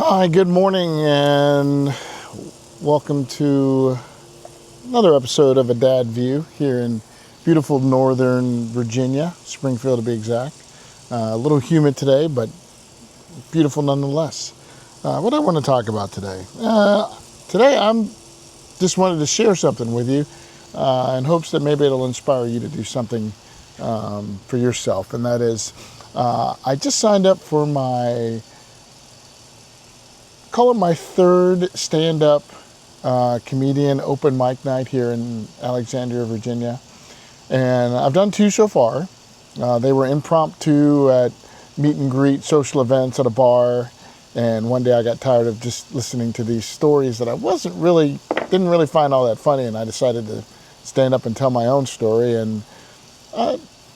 Hi, good morning, and welcome to another episode of A Dad View here in beautiful northern Virginia, Springfield to be exact. A little humid today, but beautiful nonetheless. What I want to talk about today? Today I'm just wanted to share something with you in hopes that maybe it'll inspire you to do something for yourself, and that is I just signed up for call it my third stand-up comedian open mic night here in Alexandria, Virginia. And I've done two so far. They were impromptu at meet and greet social events at a bar. And one day I got tired of just listening to these stories that I didn't really find all that funny. And I decided to stand up and tell my own story, and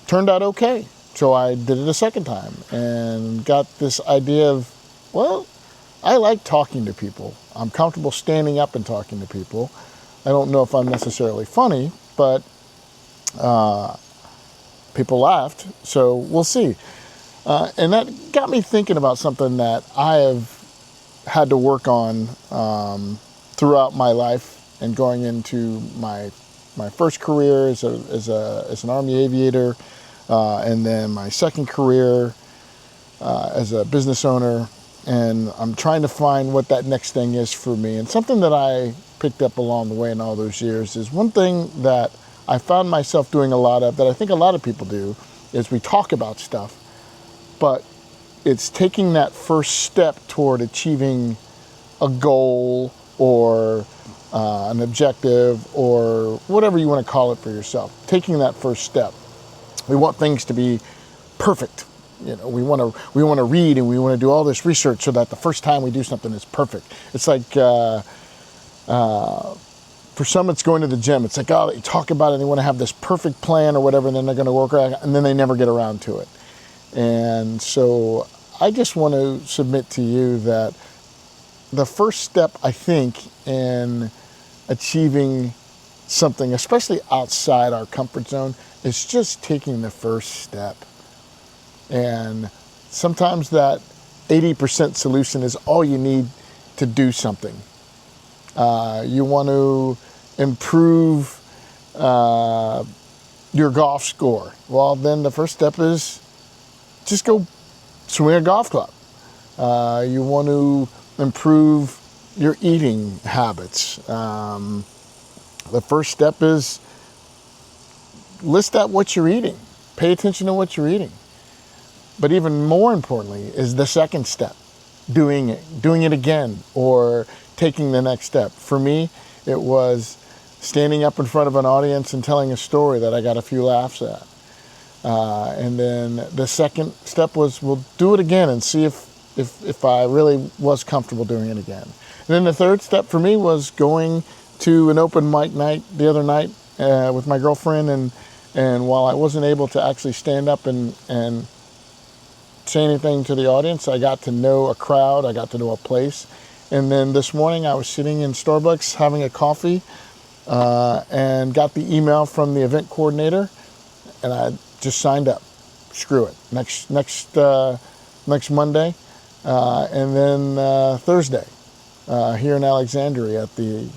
turned out okay. So I did it a second time and got this idea of, well, I like talking to people. I'm comfortable standing up and talking to people. I don't know if I'm necessarily funny, but people laughed, so we'll see. And that got me thinking about something that I have had to work on throughout my life and going into my first career as an Army aviator, and then my second career as a business owner. And I'm trying to find what that next thing is for me. And something that I picked up along the way in all those years is one thing that I found myself doing a lot of, that I think a lot of people do, is we talk about stuff, but it's taking that first step toward achieving a goal or an objective or whatever you want to call it for yourself. Taking that first step. We want things to be perfect. You know, we want to read and we want to do all this research so that the first time we do something is perfect. It's like for some, it's going to the gym. It's like, oh, they talk about it, and they want to have this perfect plan or whatever, and then they're going to work around, and then they never get around to it. And so I just want to submit to you that the first step, I think, in achieving something, especially outside our comfort zone, is just taking the first step. And sometimes that 80% solution is all you need to do something. You want to improve your golf score. Well, then the first step is just go swing a golf club. You want to improve your eating habits. The first step is list out what you're eating. Pay attention to what you're eating. But even more importantly is the second step, doing it again, or taking the next step. For me, it was standing up in front of an audience and telling a story that I got a few laughs at. And then the second step was, well, do it again and see if I really was comfortable doing it again. And then the third step for me was going to an open mic night the other night with my girlfriend, and while I wasn't able to actually stand up and say anything to the audience, I got to know a crowd, I got to know a place. And then this morning I was sitting in Starbucks having a coffee and got the email from the event coordinator, and I just signed up. Screw it. Next Monday, and then Thursday here in Alexandria at the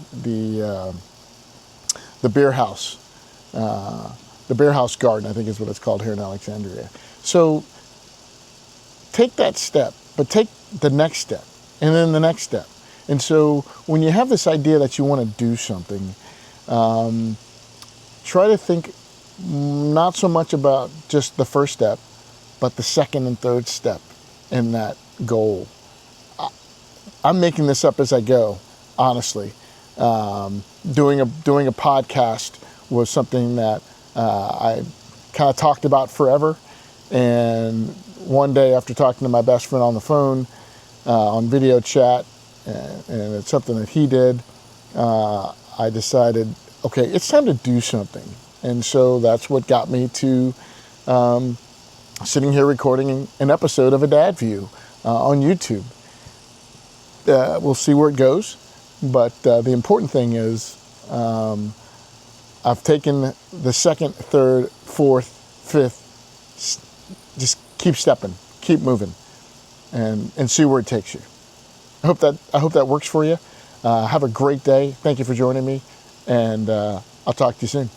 beer house, the beer house garden, I think is what it's called here in Alexandria. So take that step, but take the next step, and then the next step. And so when you have this idea that you want to do something, try to think not so much about just the first step, but the second and third step in that goal. I'm making this up as I go, honestly. Doing a podcast was something that I kind of talked about forever, and one day after talking to my best friend on the phone, on video chat, and it's something that he did, I decided, okay, it's time to do something. And so that's what got me to sitting here recording an episode of A Dad View on YouTube. We'll see where it goes, but the important thing is I've taken the second, third, fourth, fifth, just keep stepping, keep moving, and see where it takes you. I hope that works for you. Have a great day. Thank you for joining me, and I'll talk to you soon.